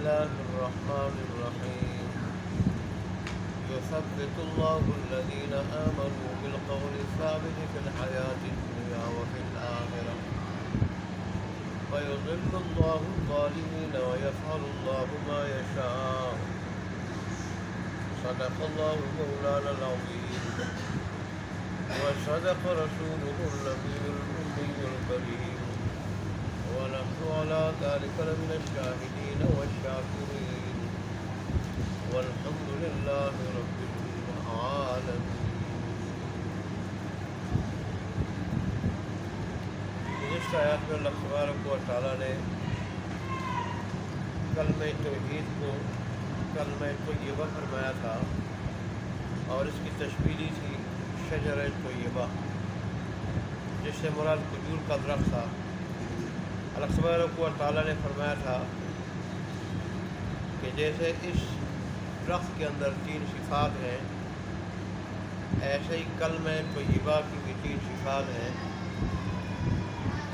الله الرحمن الرحيم يثبت الله الذين آمنوا بالقول الثابت في الحياة الدنيا وفي الآخرة ويضل الله الظالمين ويفعل الله ما يشاء صدق الله مولانا العظيم وصدق رسوله النبي الأمي الكريم ونحن على ذلك لمن الشاهدين والشاكرين والحمد لله رب العالمين. گزشتہ آیات میں اللہ تبارک و تعالیٰ نے کلمہ توحید کو کلمہ طیبہ فرمایا تھا اور اس کی تشبیہ تھی شجرہ طیبہ، جس سے مراد کھجور کا درخت تھا۔ اللہ تبارک و تعالیٰ نے فرمایا تھا کہ جیسے اس درخت کے اندر 3 صفات ہیں، ایسے ہی کلمہ طیبہ کی بھی 3 صفات ہیں۔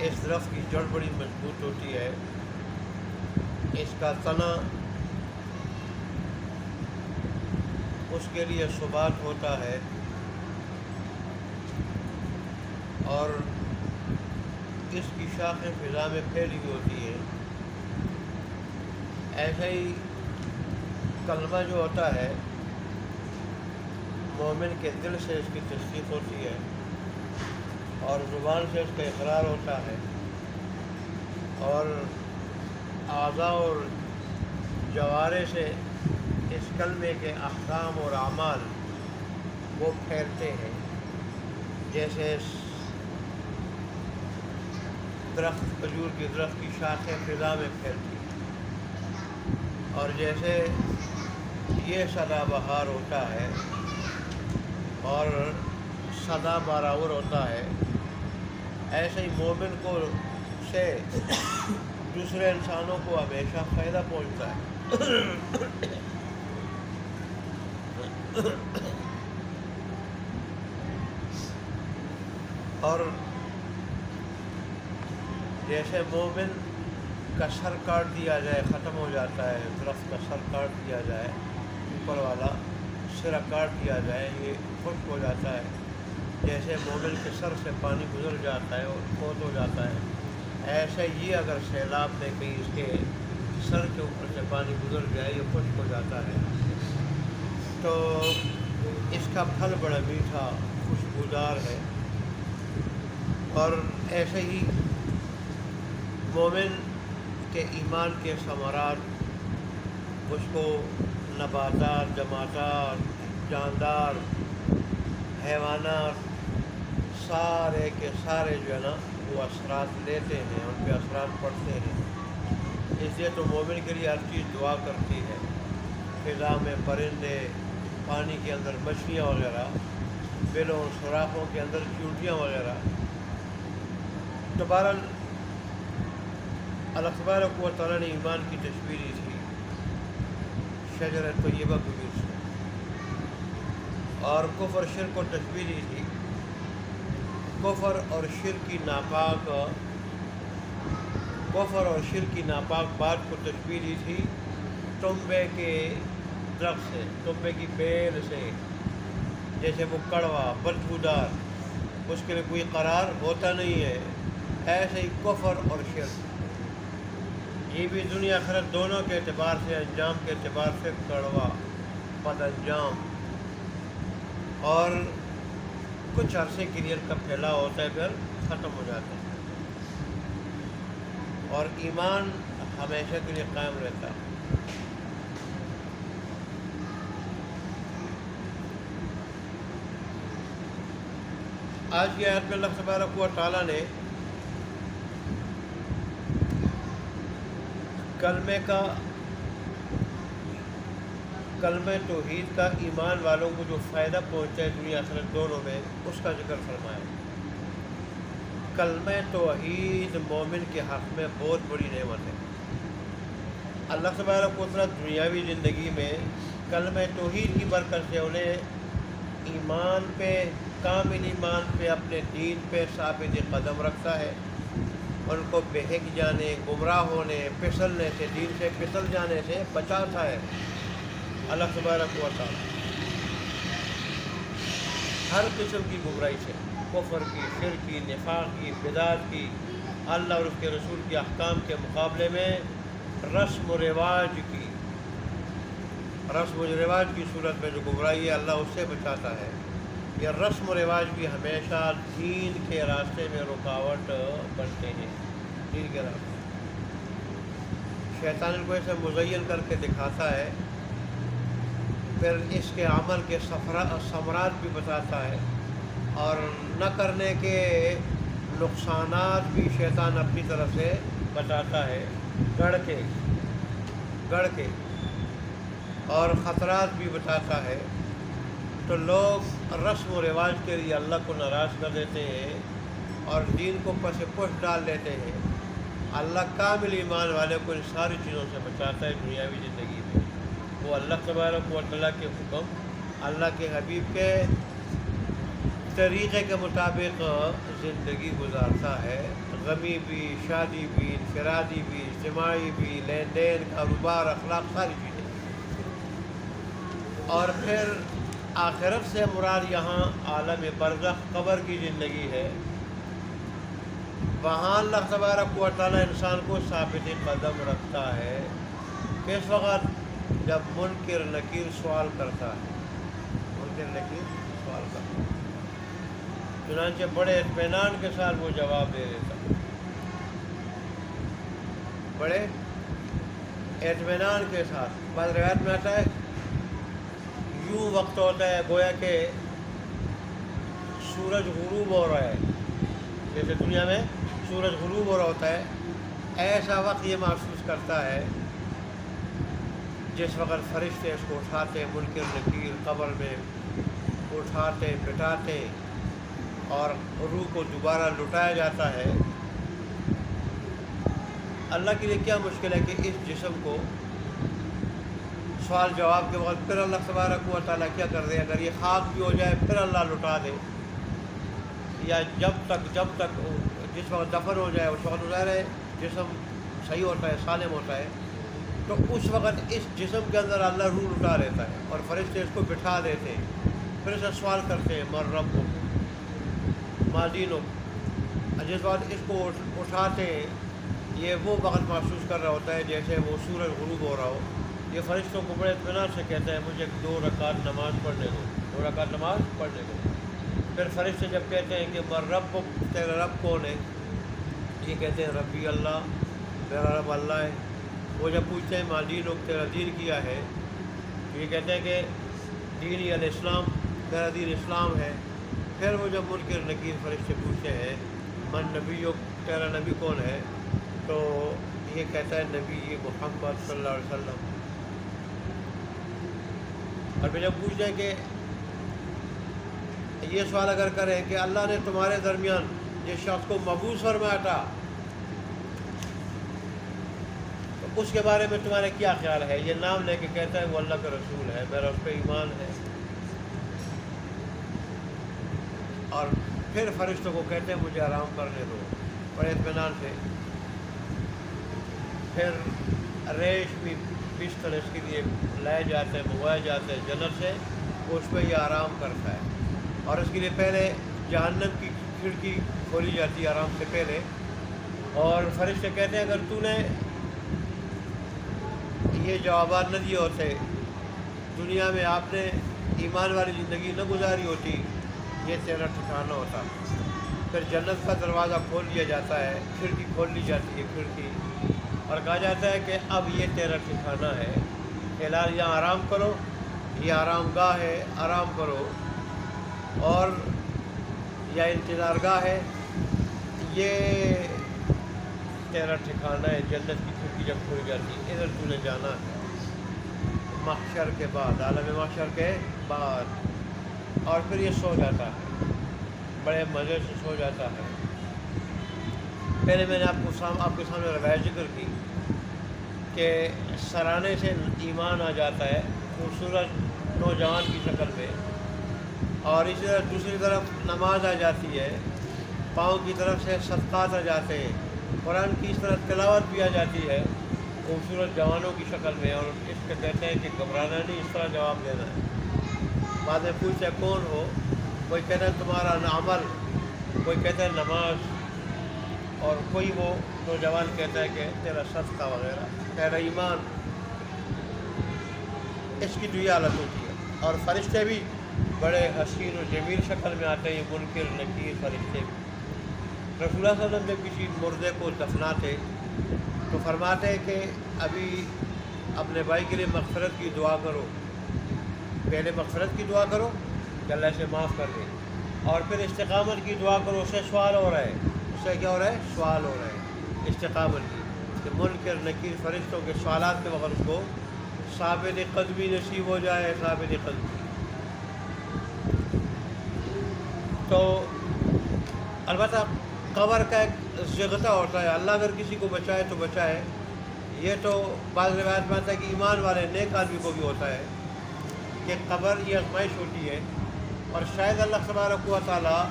اس درخت کی جڑ بڑی مضبوط ہوتی ہے، اس کا تنا اس کے لیے ثبات ہوتا ہے، اور اس کی شاخیں فضا میں پھیلی ہوتی ہیں۔ ایسے ہی کلمہ جو ہوتا ہے مومن کے دل سے اس کی تصدیق ہوتی ہے اور زبان سے اس کا اقرار ہوتا ہے، اور اعضاء اور جوارح سے اس کلمے کے احکام اور اعمال وہ پھیلتے ہیں، جیسے درخت کھجور کے درخت کی شاخیں فضا میں پھیلتی ہیں، اور جیسے یہ سدا بہار ہوتا ہے اور سدا بارآور ہوتا ہے، ایسے ہی مومن کو سے دوسرے انسانوں کو ہمیشہ فائدہ پہنچتا ہے۔ اور جیسے مومن کا سر کاٹ دیا جائے ختم ہو جاتا ہے، درخت کا سر کاٹ دیا جائے، اوپر والا سرا کاٹ دیا جائے، یہ خشک ہو جاتا ہے، جیسے مومن کے سر سے پانی گزر جاتا ہے اور فوت ہو جاتا ہے، ایسے یہ اگر سیلاب میں کہیں اس کے سر کے اوپر سے پانی گزر جائے یہ خشک ہو جاتا ہے، تو اس کا پھل بڑا میٹھا خوشبودار ہے۔ اور ایسے ہی مومن کے ایمان کے ثمرات اس کو نباتات، جماعتات، جاندار، حیوانات سارے کے سارے جو ہے نا وہ اثرات لیتے ہیں، ان پہ اثرات پڑتے ہیں۔ اس لیے تو مومن کے لیے ہر چیز دعا کرتی ہے، فضا میں پرندے، پانی کے اندر مچھلیاں وغیرہ، بلوں سوراخوں کے اندر چونٹیاں وغیرہ۔ تو بہرحال اللہ تبارک و تعالیٰ نے ایمان کی تشبیہ دی تھی شجرہ طیبہ کھجور سے، اور کفر شرک کو تشبیہ دی تھی کفر اور شرک کی ناپاک بات کو تشبیہ دی تھی تنبے کے درخت سے، تنبے کی بیل سے، جیسے وہ کڑوا بدبودار، اس کے لیے کوئی قرار ہوتا نہیں ہے، ایسے ہی کفر اور شرک یہ بھی دنیا آخرت دونوں کے اعتبار سے، انجام کے اعتبار سے کڑوا بد انجام، اور کچھ عرصے کے لیے ان کا پھیلاؤ ہوتا ہے، پھر ختم ہو جاتا ہے، اور ایمان ہمیشہ کے لیے قائم رہتا ہے۔ آج کی آیت میں اللہ تبارک و تعالیٰ نے کلمہ توحید کا ایمان والوں کو جو فائدہ پہنچتا ہے دنیا آخرت دونوں میں، اس کا ذکر فرمایا۔ کلمہ توحید مومن کے حق میں بہت بڑی نعمت ہے۔ اللہ تبارک و تعالیٰ دنیاوی زندگی میں کلمہ توحید کی برکت سے انہیں ایمان پہ، کامل ایمان پہ، اپنے دین پہ ثابت قدم رکھتا ہے، ان کو بہک جانے، گمراہ ہونے، پھسلنے سے، دین سے پھسل جانے سے بچاتا ہے اللہ تبارک و تعالی، ہر قسم کی گمراہی سے، کفر کی، شرک کی، نفاق کی، بدعت کی، اللہ اور اس کے رسول کے احکام کے مقابلے میں رسم و رواج کی صورت میں جو گمراہی ہے اللہ اس سے بچاتا ہے۔ یہ رسم و رواج بھی ہمیشہ دین کے راستے میں رکاوٹ بنتے ہیں، دین کے راستے شیطان ان کو ایسے مزین کر کے دکھاتا ہے، پھر اس کے عمل کے ثمرات بھی بتاتا ہے، اور نہ کرنے کے نقصانات بھی شیطان اپنی طرف سے بتاتا ہے، گڑھ کے اور خطرات بھی بتاتا ہے۔ تو لوگ رسم و رواج کے لیے اللہ کو ناراض کر دیتے ہیں اور دین کو پس پش ڈال دیتے ہیں۔ اللہ کامل ایمان والے کو ان ساری چیزوں سے بچاتا ہے دنیاوی زندگی میں۔ وہ اللہ تبارک و تعالیٰ کے حکم، اللہ کے حبیب کے طریقے کے مطابق زندگی گزارتا ہے، غمی بھی، شادی بھی، انفرادی بھی، اجتماعی بھی، لین دین، کاروبار، اخلاق، ساری چیزیں۔ اور پھر آخرت سے مراد یہاں عالم برزخ، قبر کی زندگی ہے۔ وہاں اللہ تبارک و تعالیٰ انسان کو ثابت قدم رکھتا ہے کس وقت؟ جب منکر نکیر سوال کرتا ہے، چنانچہ بڑے اطمینان کے ساتھ وہ جواب دے دیتا، بڑے اطمینان کے ساتھ۔ بعض روایت میں آتا ہے یوں وقت ہوتا ہے گویا کہ سورج غروب ہو رہا ہے، جیسے دنیا میں سورج غروب ہو رہا ہوتا ہے، ایسا وقت یہ محسوس کرتا ہے جس وقت فرشتے اس کو اٹھاتے، منکر نکیر قبر میں اٹھاتے، بٹھاتے اور روح کو دوبارہ لٹایا جاتا ہے۔ اللہ کے لیے کیا مشکل ہے کہ اس جسم کو سوال جواب کے وقت پھر اللہ تبارک و تعالیٰ کیا کر دے، اگر یہ خاک بھی ہو جائے پھر اللہ لٹا دے، یا جب تک جس وقت دفن ہو جائے اس وقت ظاہر ہے جسم صحیح ہوتا ہے، سالم ہوتا ہے، تو اس وقت اس جسم کے اندر اللہ روح لٹا لیتا ہے اور فرشتے اس کو بٹھا دیتے ہیں، پھر اسے سوال کرتے ہیں من ربک ما دینک۔ جس وقت اس کو اٹھاتے ہیں یہ وہ وقت محسوس کر رہا ہوتا ہے جیسے وہ سورج غروب ہو رہا ہو۔ یہ فرشتوں کو بڑے اطمینان سے کہتا ہے مجھے 2 رکعت نماز پڑھنے دو۔ پھر فرشتے جب کہتے ہیں کہ من ربک، تیرا رب کون ہے؟ یہ کہتے ہیں ربی اللہ، میرا رب اللہ ہے۔ وہ جب پوچھتے ہیں ما دینک، تیرا دین کیا ہے؟ یہ کہتے ہیں کہ دینی الاسلام، میرا دین اسلام ہے۔ پھر وہ جب منکر نکیر فرشتے پوچھتے ہیں من نبیک، تیرا نبی کون ہے؟ تو یہ کہتا ہے نبی محمد صلی اللہ علیہ وسلم۔ اور پھر جب پوچھتے ہیں کہ یہ سوال اگر کریں کہ اللہ نے تمہارے درمیان جس شخص کو مبعوث فرمایا تھا تو اس کے بارے میں تمہارے کیا خیال ہے؟ یہ نام لے کے کہتا ہے وہ اللہ کا رسول ہے، میرا اس پہ ایمان ہے۔ اور پھر فرشتوں کو کہتے ہیں مجھے آرام کرنے دو، بڑے اطمینان سے۔ پھر ریشمی بستر اس کے لیے لائے جاتے ہیں، منگوائے جاتے ہیں جنت سے، وہ اس پہ یہ آرام کرتا ہے، اور اس کے لیے پہلے جہنم کی کھڑکی کھولی جاتی ہے آرام سے پہلے، اور فرشتے کہتے ہیں اگر تو نے یہ جوابات نہ دیے ہوتے، دنیا میں آپ نے ایمان والی زندگی نہ گزاری ہوتی، یہ تیرا ٹھکانہ ہوتا۔ پھر جنت کا دروازہ کھول دیا جاتا ہے، کھڑکی کھول لی جاتی ہے کھڑکی، اور کہا جاتا ہے کہ اب یہ تیرا ٹھکانہ ہے، فی الحال یہاں آرام کرو، یہ آرام گاہ ہے، آرام کرو، اور یا انتظار گاہ ہے، یہ تیرا ٹھکانہ ہے۔ جنت کی کھڑکی جب کھل جاتی ہے ادھر تو نے جانا ہے محشر کے بعد، عالم محشر کے بعد، اور پھر یہ سو جاتا ہے، بڑے مزے سے سو جاتا ہے۔ پہلے میں نے آپ کے سامنے روایت ذکر کی کہ سرانے سے ایمان آ جاتا ہے خوبصورت نوجوان کی شکل میں، اور اسی طرح دوسری طرف نماز آ جاتی ہے، پاؤں کی طرف سے صدقات آ جاتے ہیں، قرآن کی اس طرح تلاوت بھی آ جاتی ہے خوبصورت جوانوں کی شکل میں، اور اس کے کہتے ہیں کہ گھبرانا نہیں، اس طرح جواب دینا ہے۔ بعد میں پوچھتے ہیں کون ہو، کوئی کہتا ہے تمہارا عمل، کوئی کہتا ہے نماز، اور کوئی وہ نوجوان کہتا ہے کہ تیرا صدقہ وغیرہ، تیرا ایمان۔ اس کی تو یہ حالت ہوتی ہے۔ اور فرشتے بھی بڑے حسین و جمیل شکل میں آتے ہیں، یہ منکر نکیر فرشتے بھی۔ رسول اللہ صلی اللہ علیہ وسلم جب کسی مردے کو دفناتے تو فرماتے ہیں کہ ابھی اپنے بھائی کے لیے مغفرت کی دعا کرو، پہلے مغفرت کی دعا کرو کہ اللہ سے معاف کر دے، اور پھر استقامت کی دعا کرو۔ اس سے سوال ہو رہا ہے، اس سے کیا ہو رہا ہے؟ سوال ہو رہا ہے استقامت کی، کہ منکر نکیر فرشتوں کے سوالات کے وقت اس کو ثابت قدمی نصیب ہو جائے، ثابت قدمی۔ تو البتہ قبر کا ایک ضغطہ ہوتا ہے، اللہ اگر کسی کو بچائے تو بچائے۔ یہ تو بعض روایت میں آتا ہے کہ ایمان والے نیک آدمی کو بھی ہوتا ہے کہ قبر یہ آزمائش ہوتی ہے، اور شاید اللہ تبارک و تعالیٰ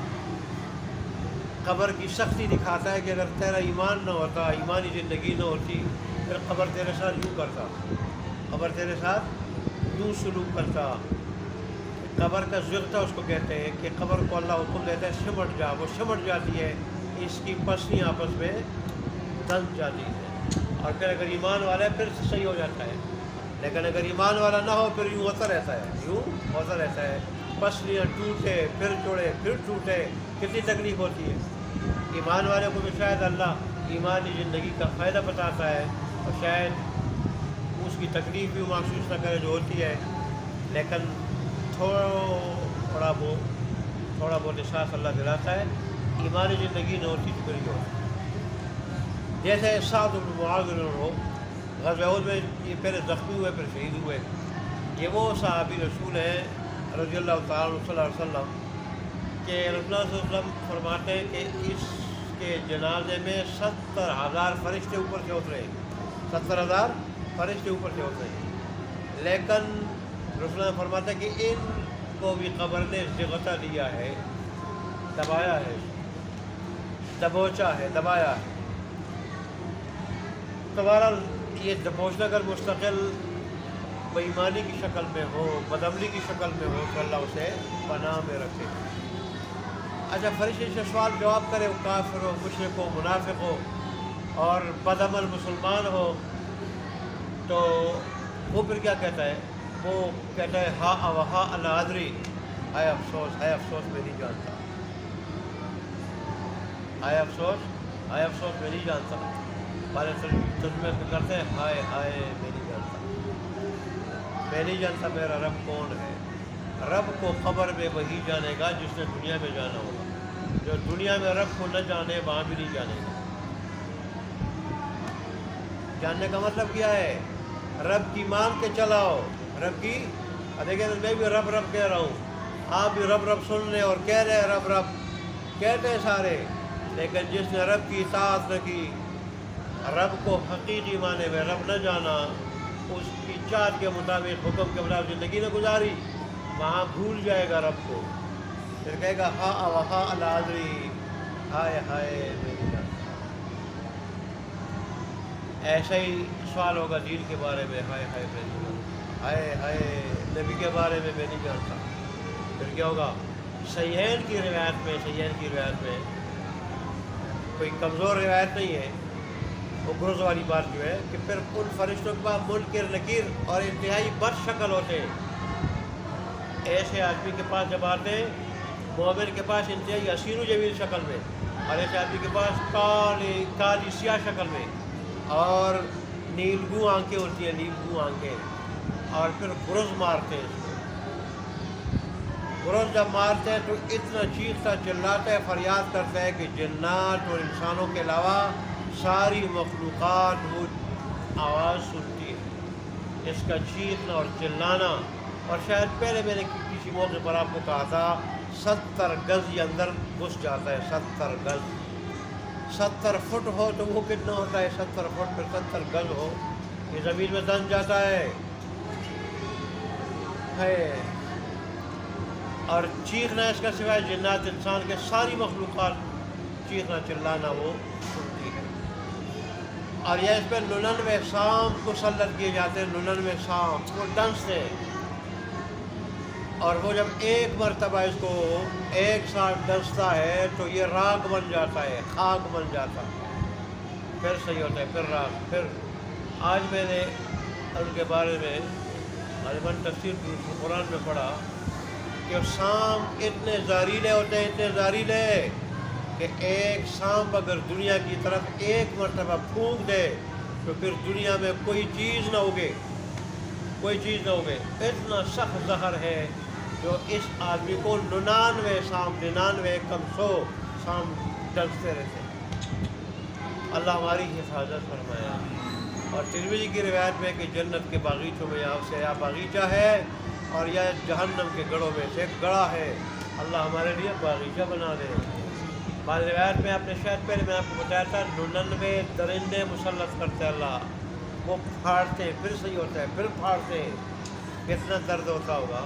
قبر کی سختی دکھاتا ہے کہ اگر تیرا ایمان نہ ہوتا، ایمانی زندگی نہ ہوتی، پھر قبر تیرے ساتھ یوں کرتا، قبر تیرے ساتھ یوں سلوک کرتا۔ قبر کا ضغطہ اس کو کہتے ہیں کہ قبر کو اللہ حکم دیتا ہے سمٹ جا، وہ سمٹ جاتی ہے، اس کی پسلیاں آپس میں دھن جاتی ہے، اور پھر اگر ایمان والا ہے پھر صحیح ہو جاتا ہے، لیکن اگر ایمان والا نہ ہو پھر یوں ہوتا رہتا ہے، یوں ہوتا رہتا ہے، پسلیاں ٹوٹے پھر جوڑے پھر ٹوٹے، کتنی تکلیف ہوتی ہے۔ ایمان والے کو بھی شاید اللہ ایمانی زندگی کا فائدہ بتاتا ہے، اور شاید اس کی تکلیف بھی محسوس نہ کرے جو ہوتی ہے، لیکن تھوڑا بہت احساس اللہ دلاتا ہے۔ ایمانی زندگی نہ ہوتی تو پھر جو جیسے سعد بن معاذ ہو، غزوہ احد میں یہ پہلے زخمی ہوئے پھر شہید ہوئے۔ یہ وہ صحابی رسول ہیں رضی اللہ تعالیٰ عنہ صلی اللہ علیہ وسلم کہ رسول اللہ صلی اللہ علیہ وسلم فرماتے ہیں کہ اس کے جنازے میں 70,000 فرشتے اوپر سے اترے، 70,000 فرشتے اوپر سے اترے، لیکن رسول اللہ فرماتا ہے کہ ان کو بھی قبر نے ضغطہ دیا ہے، دبایا ہے، دبوچا ہے، دبایا ہے۔ تو بہرحال یہ دبوچنا اگر مستقل بے ایمانی کی شکل میں ہو، بدعملی کی شکل میں ہو تو اللہ اسے پناہ میں رکھے۔ اچھا، فرشتے سے سوال جواب کرے، وہ کافر ہو، مشرک ہو، منافق ہو اور بدعمل مسلمان ہو، تو وہ پھر کیا کہتا ہے؟ وہ کہتا ہے ہا وہا اللہ ادری، ہائے افسوس، ہائے افسوس میں نہیں جانتا، ہائے افسوس، ہائے افسوس میں نہیں جانتا۔ بارے ترجمے کو کرتے ہیں ہائے ہائے میں نہیں جانتا، میں نہیں جانتا میرا رب کون ہے۔ رب کو قبر میں وہی جانے گا جس نے دنیا میں جانا ہوگا، جو دنیا میں رب کو نہ جانے وہاں بھی نہیں جانے گا۔ جاننے کا مطلب کیا ہے؟ رب کی مان کے چلاؤ، رب کی، دیکھیں میں بھی رب رب کہہ رہا ہوں، آپ بھی رب رب سن لیں اور کہہ رہے ہیں رب رب، کہتے ہیں سارے، لیکن جس نے رب کی اطاعت نہ کی، رب کو حقیقی معنی میں رب نہ جانا، اس کی چاہت کے مطابق، حکم کے مطابق زندگی نہ گزاری، وہاں بھول جائے گا رب کو، پھر کہے گا ہا وہا اللہ ادری، ہائے ہائے میں نہیں جانتا۔ ایسا ہی سوال ہوگا دین کے بارے میں، ہائے ہائے میں نہیں جانتا، ہائے ہائے نبی کے بارے میں میں نہیں جانتا۔ پھر کیا ہوگا؟ صحیحین کی روایت میں کوئی کمزور روایت نہیں ہے، وہ گرز والی بات جو ہے کہ پھر ان فرشتوں کے پاس منکر نکیر اور انتہائی بد شکل ہوتے ہیں، ایسے آدمی کے پاس جب آتے ہیں، مومن کے پاس انتہائی حسین و جمیل شکل میں، اور ایسے آدمی کے پاس کالی سیاہ شکل میں اور نیلگوں آنکھیں ہوتی ہیں، نیلگوں آنکھیں، اور پھر گرز مارتے ہیں۔ گرز جب مارتے ہیں تو اتنا چیختا چلاتا ہے، فریاد کرتا ہے کہ جنات اور انسانوں کے علاوہ ساری مخلوقات وہ آواز سنتی ہے، اس کا چیخنا اور چلانا۔ اور شاید پہلے میں نے کسی موقع پر آپ کو کہا تھا 70 گز یہ اندر گھس جاتا ہے، 70 گز، 70 فٹ ہو تو وہ کتنا ہوتا ہے؟ 70 فٹ پھر 70 گز ہو، یہ زمین میں دن جاتا ہے۔ اور چیخنا اس کا سوائے جنات انسان کے ساری مخلوقات چیخنا چلانا وہ سنتی ہے۔ اور یہ اس پہ 99 سانپ مسلط کیے جاتے ہیں، 99 سانپ وہ ڈنستے، اور وہ جب ایک مرتبہ اس کو ایک سانپ ڈنستا ہے تو یہ راگ بن جاتا ہے، خاک بن جاتا ہے، پھر صحیح ہوتا ہے، پھر راگ. پھر آج میں نے ان کے بارے میں غالباً تفسیر قرآن میں پڑھا کہ سانپ اتنے زہریلے ہوتے ہیں، اتنے زہریلے کہ ایک سانپ اگر دنیا کی طرف ایک مرتبہ پھونک دے تو پھر دنیا میں کوئی چیز نہ اگے، کوئی چیز نہ اگے. اتنا سخت زہر ہے جو اس آدمی کو 99 سانپ 99 کم 100 سانپ ڈستے رہتے ہیں. اللہ ہماری حفاظت فرمایا. اور ترمذی کی روایت میں کہ جنت کے باغیچوں میں سے یا باغیچہ ہے اور یا جہنم کے گڑھوں میں سے گڑھا ہے. اللہ ہمارے لیے باغیچہ بنا دے. بعض روایت میں آپ نے شاید پہلے میں آپ کو بتایا تھا 99 درندے مسلط کرتے اللہ، وہ پھاڑتے ہیں، پھر صحیح ہوتا ہے، پھر پھاڑتے ہیں. کتنا درد ہوتا ہوگا،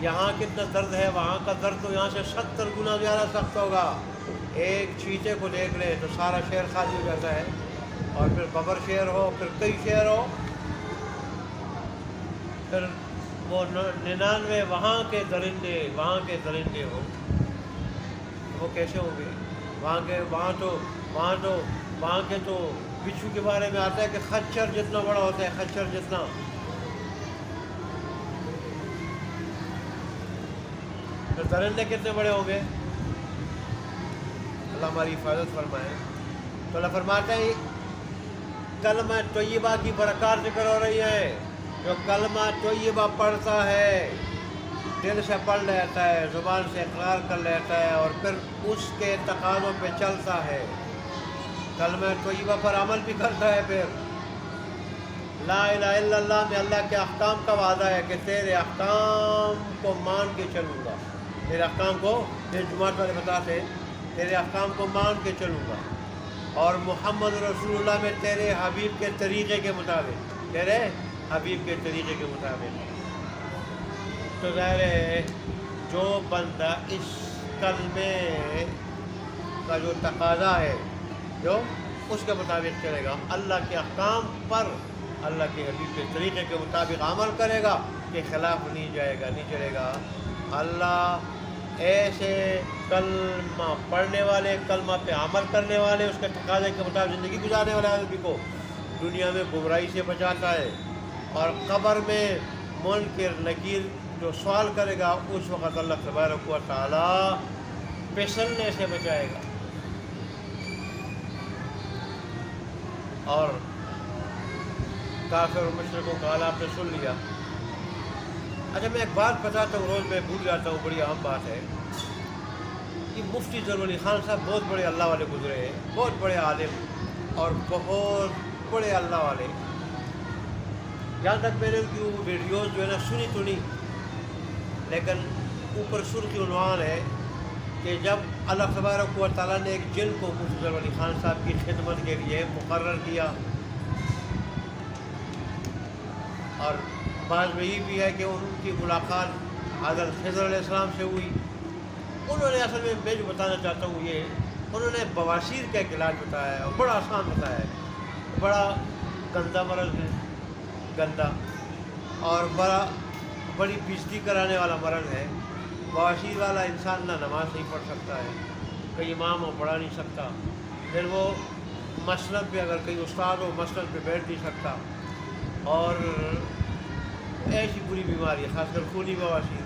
یہاں کتنا درد ہے، وہاں کا درد تو یہاں سے 70 گنا زیادہ سخت ہوگا. ایک چیتے کو دیکھ لے تو سارا شہر خالی ہو جاتا ہے، اور پھر ببر شہر ہو، پھر کئی شہر ہو، پھر وہ 99 وہاں کے درندے ہو، وہ کیسے ہوں گے؟ وہاں کے تو بچھو کے بارے میں آتا ہے کہ خچر جتنا بڑا ہوتا ہے، خچر جتنا. تو درندے کتنے بڑے ہوں گے؟ اللہ ہماری حفاظت فرمائے. تو اللہ فرماتا ہے کلمہ طیبہ کی برکات ذکر ہو رہی ہے. جو کلمہ طیبہ پڑھتا ہے، دل سے پڑھ لیتا ہے، زبان سے اقرار کر لیتا ہے، اور پھر اس کے تقاضوں پہ چلتا ہے، کلمہ طیبہ پر عمل بھی کرتا ہے، پھر لا الہ الا اللہ میں اللہ کے احکام کا وعدہ ہے کہ تیرے احکام کو مان کے چلوں گا، تیرے احکام کو، یہ جماعت والے بتاتے ہیں، تیرے احکام کو مان کے چلوں گا، اور محمد رسول اللہ میں تیرے حبیب کے طریقے کے مطابق، تیرے حبیب کے طریقے کے مطابق. تو ظاہر ہے جو بندہ اس کلمے کا جو تقاضا ہے، جو اس کے مطابق چلے گا، اللہ کے احکام پر، اللہ کے حبیب کے طریقے کے مطابق عمل کرے گا، کے خلاف نہیں جائے گا، نہیں چلے گا. اللہ ایسے کلمہ پڑھنے والے، کلمہ پہ عمل کرنے والے، اس کے تقاضے کے مطابق زندگی گزارنے والے آدمی کو دنیا میں گمراہی سے بچاتا ہے، اور قبر میں منکر نکیر جو سوال کرے گا اس وقت اللہ تبارک و تعالیٰ پھسلنے سے بچائے گا. اور کافر اور مشرکوں کا حال آپ نے سن لیا. اچھا میں ایک بات بتاتا ہوں، روز میں بھول جاتا ہوں، بڑی اہم بات ہے. یہ مفتی ظفر علی خان صاحب بہت بڑے اللہ والے گزرے ہیں، بہت بڑے عالم اور بہت بڑے اللہ والے. جہاں تک میں نے ان کی وہ ویڈیوز جو ہے نا سنی تو نہیں، لیکن اوپر سرخی عنوان ہے کہ جب اللہ تبارک و تعالیٰ نے ایک جن کو مفتی ظفر علی خان صاحب کی خدمت کے لیے مقرر کیا، اور بعض میں یہ بھی ہے کہ ان کی ملاقات حضرت خضر علیہ السلام سے ہوئی. انہوں نے اصل میں جو بتانا چاہتا ہوں یہ، انہوں نے بواسیر کا ایک علاج بتایا ہے، اور بڑا آسان بتایا ہے. بڑا گندا مرض ہے، گندا، اور بڑی بےزتی کرانے والا مرض ہے. بواسیر والا انسان نہ نماز نہیں پڑھ سکتا ہے، کئی امام ہو پڑھا نہیں سکتا، پھر وہ مسند پہ اگر کئی استاد ہو مسند پہ بیٹھ نہیں سکتا، اور ایسی بری بیماری ہے خاص کر خونی بواسیر.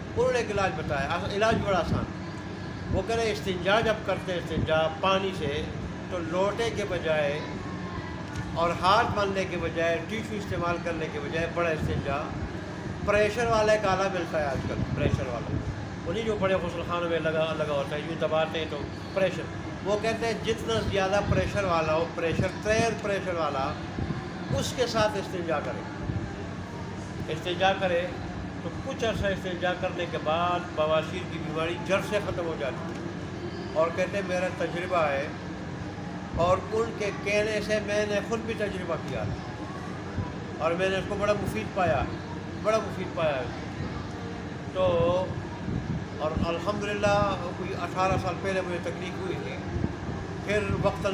انہوں نے ایک علاج بتایا، علاج بڑا آسان. وہ کہہ رہے استنجا جب کرتے ہیں، استنجا پانی سے، تو لوٹے کے بجائے اور ہاتھ باندھنے کے بجائے، ٹیشو استعمال کرنے کے بجائے بڑا استنجا پریشر والا ایک آلہ ملتا ہے آج کل، پریشر والا، انہیں جو بڑے غسل خانوں میں لگا ہوتا ہے، یوں دباتے ہیں تو پریشر. وہ کہتے ہیں جتنا زیادہ پریشر والا ہو، تیز پریشر والا، اس کے ساتھ استنجا کرے تو کچھ عرصہ استنجا کرنے کے بعد بواسیر کی بیماری جڑ سے ختم ہو جاتی ہے. اور کہتے ہیں میرا تجربہ ہے، اور ان کے کہنے سے میں نے خود بھی تجربہ کیا، اور میں نے اس کو بڑا مفید پایا. تو اور الحمدللہ کوئی 18 سال پہلے مجھے تکلیف ہوئی تھی، پھر وقتاً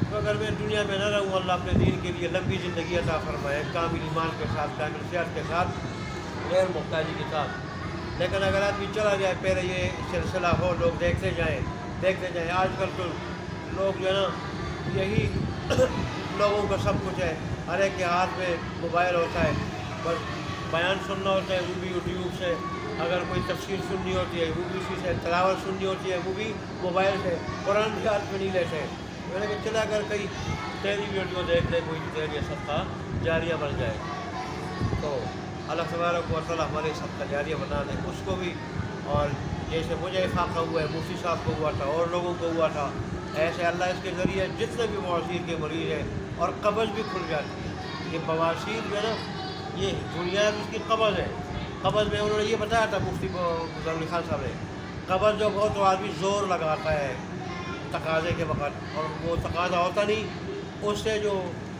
تو اگر میں دنیا میں نہ رہوں اللہ اپنے دین کے لیے لمبی زندگی عطا فرمائے، کامل ایمان کے ساتھ، کامل صحت کے ساتھ، غیر محتاجی کے ساتھ۔ لیکن اگر آدمی چلا جائے، پہلے یہ سلسلہ ہو، لوگ دیکھتے جائیں۔ آج کل تو لوگ جو ہے نا یہی لوگوں کا سب کچھ ہے، ہر ایک کے ہاتھ میں موبائل ہوتا ہے، بس بیان سننا ہوتا ہے وہ بھی یوٹیوب سے، اگر کوئی تفسیر سننی ہوتی ہے وہ بھی اسی سے، تلاوت سننی ہوتی ہے وہ بھی موبائل سے، قرآن بھی ہاتھ میں نہیں لیتے۔ میں نے کہا چلا اگر کہیں تیری ویڈیو دیکھ لے کوئی تیری صدقہ جاریہ بن جائے، تو اللہ تبارک و تعالیٰ ہمارے صدقہ جاریہ بنا دے اس کو بھی۔ اور جیسے مجھے فاقہ ہوا ہے، مفتی صاحب کو ہوا تھا اور لوگوں کو ہوا تھا، ایسے اللہ اس کے ذریعے جتنے بھی بواسیر کے مریض ہیں، اور قبض بھی کھل جاتی ہے۔ یہ بواسیر جو ہے نا، یہ دنیا میں اس کی قبض ہے۔ قبض میں انہوں نے یہ بتایا تھا مفتی ضرور علی خان صاحب نے، قبض جو بہت تو آدمی زور لگاتا ہے تقاضے کے وقت، اور وہ تقاضا ہوتا نہیں، اس سے جو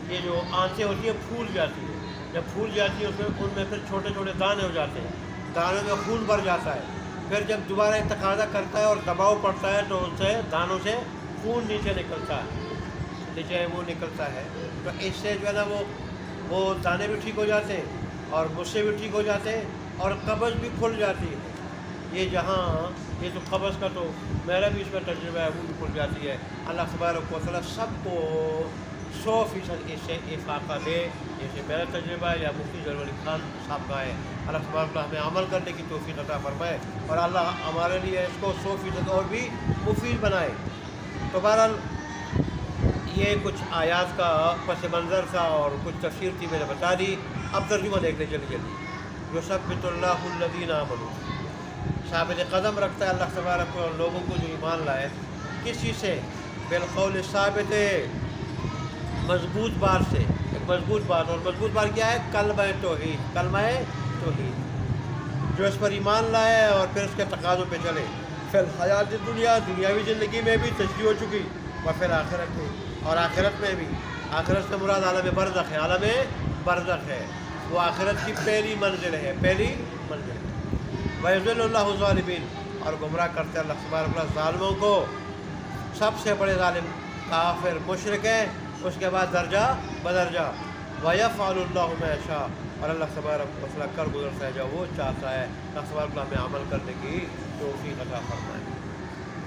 یہ جو آنچیں ہوتی ہیں پھول جاتی ہیں، جب پھول جاتی ہیں ان میں پھر چھوٹے چھوٹے دانے ہو جاتے ہیں، دانوں میں خون بھر جاتا ہے، پھر جب دوبارہ تقاضا کرتا ہے اور دباؤ پڑتا ہے تو ان سے دانوں سے خون نیچے نکلتا ہے، نیچے وہ نکلتا ہے، تو اس سے جو ہے نا وہ دانے بھی ٹھیک ہو جاتے ہیں اور غصے بھی ٹھیک ہو جاتے ہیں اور قبض بھی کھل جاتی ہے۔ یہ جہاں یہ تو قبض کا تو میرا بھی اس میں تجربہ ہے، وہ بھی کھل جاتی ہے۔ اللہ تبارک و تعالیٰ سب کو 100% اس سے افاقہ دے، جیسے میرا تجربہ ہے یا مفتی ضرور علی خان صاحب کا ہے۔ اللہ تبارک و تعالیٰ ہمیں عمل کرنے کی توفیق عطا فرمائے اور اللہ ہمارے لیے اس کو 100% اور بھی مفید بنائے۔ تو بہرحال یہ کچھ آیات کا پس منظر تھا اور کچھ تفسیر تھی، میں نے بتا دی۔ اب ترجمہ دیکھ لیں جلدی یثبت اللہ الذین آمنوا، ثابت قدم رکھتا ہے اللہ تبارک و لوگوں کو جو ایمان لائے، کس چیز سے؟ بالقول ثابت، مضبوط بات سے، ایک مضبوط بات، اور مضبوط بات کیا ہے؟ کلمہ توحید، کلمہ توحید، جو اس پر ایمان لائے اور پھر اس کے تقاضوں پہ چلے، فی الحیات دنیا، دنیاوی زندگی میں بھی تشریح ہو چکی، اور پھر آخرت میں، اور آخرت میں بھی، آخرت سے مراد عالم برزخ ہے، عالم برزخ ہے، وہ آخرت کی پہلی منزل ہے، پہلی منزل ہے۔ وَيُضِلُّ اللَّهُ الظَّالِمِينَ، اور گمراہ کرتے اللہ تبارک و تعالیٰ ظالموں کو، سب سے بڑے ظالم کافر مشرک ہیں، اس کے بعد درجہ بدرجہ۔ وَيَفْعَلُ اللَّهُ مَا يَشَاءُ، اور اللہ تبارک و تعالیٰ کر گزرتا ہے جو وہ چاہتا ہے۔ اللہ تبارک و تعالیٰ ہمیں عمل کرنے کی توفیق عطا فرمائے۔